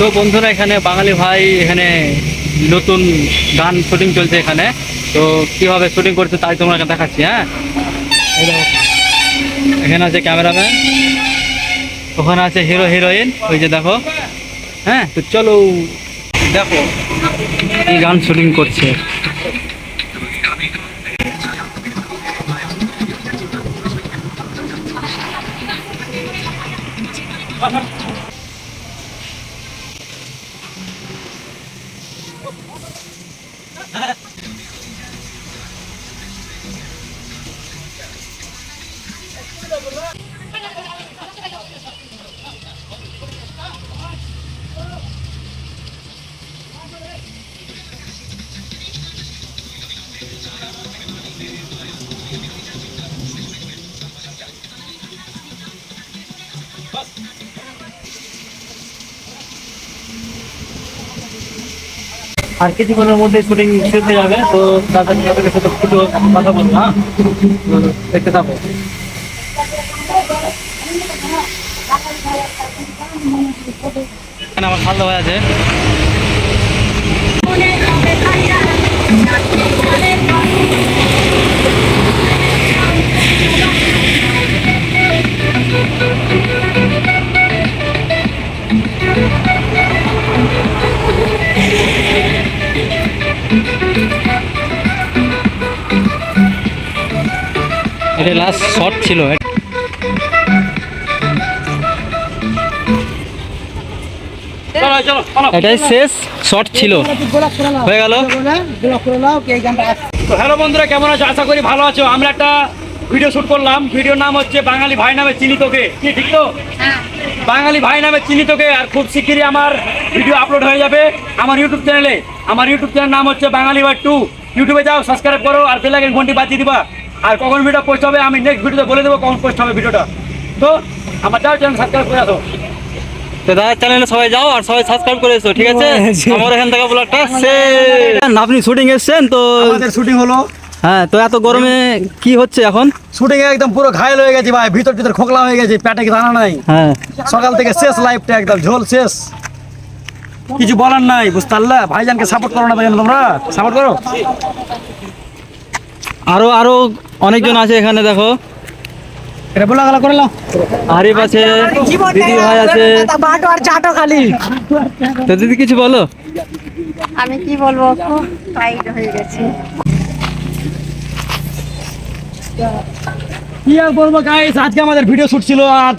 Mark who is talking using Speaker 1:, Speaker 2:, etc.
Speaker 1: তো বন্ধুরা এখানে বাঙালি ভাই এখানে নতুন গান শুটিং চলছে এখানে। তো কিভাবে শুটিং করছে তাই তোমাকে দেখাচ্ছি। হ্যাঁ, এই দেখো, এখানে আছে ক্যামেরাম্যান, ওখানে আছে হিরো হিরোইন, ওই যে দেখো। হ্যাঁ, তো চলো দেখো কি গান শুটিং করছে। আর কিছুক্ষণের মধ্যে শুটিং শেষ হয়ে যাবে। তো দাদা সাথে কিছু কথা বলবো। হ্যাঁ, তো দেখতে থাকো। এখানে আমার খালদা ভাই আছে। এটা লাস্ট শট ছিল। এটাই শেষ শট ছিল, হয়ে গেল। তো হ্যালো বন্ধুরা, কেমন আছো? আশা করি ভালো আছো। আমরা একটা ভিডিও শুট করলাম, ভিডিওর নাম হচ্ছে বাঙালি ভাই নামে চিনি তোকে। কি ঠিক তো? বাঙালি ভাই নামে চিনি তোকে। আর খুব শিগগিরই আমার ভিডিও আপলোড হয়ে যাবে আমার ইউটিউব চ্যানেলে। আমার ইউটিউব চ্যানেল নাম হচ্ছে বাঙালি ভাই 2। ইউটিউবে যাও, সাবস্ক্রাইব করো আর বেল আইকন ঘন্টি বাজিয়ে দিবা। আর কখন ভিডিও পোস্ট হবে আমি নেক্সট ভিডিওতে বলে দেবো কখন পোস্ট হবে ভিডিওটা। তো আমার যাও, চ্যানেল সাবস্ক্রাইব করে আসো। তো দাদার চ্যানেলে সবাই যাও আর সবাই সাবস্ক্রাইব করে এসো, ঠিক আছে? আমার এখান থেকে ব্লগটা শেষ। আপনি শুটিং এসেছেন তো?
Speaker 2: আমাদের শুটিং হলো।
Speaker 1: হ্যাঁ, তো এত গরমে কি হচ্ছে এখন?
Speaker 2: শুটিং এ একদম পুরো ঘায়ল হয়ে গেছি ভাই, ভিতর খোকলা হয়ে গেছে, পেটে কি দানা নাই।
Speaker 1: হ্যাঁ,
Speaker 2: সকাল থেকে শেষ, লাইফটা একদম ঝোল শেষ, কিছু বলার নাই। বুঝতে পারলা? ভাইজানকে সাপোর্ট করো না ভাইজান, তোমরা সাপোর্ট করো।
Speaker 1: আরো অনেকজন আছে এখানে, দেখো।
Speaker 2: এটা বলা গলা করে নাও।
Speaker 1: আরিফ আছে, দিদি ভাই আছে। তো দিদি কিছু বলো।
Speaker 3: আমি কি বলবো, খুব টাইট হয়ে গেছে।
Speaker 2: কি আর বলবো গাইস, আজকে আমাদের ভিডিও শুট ছিল। আর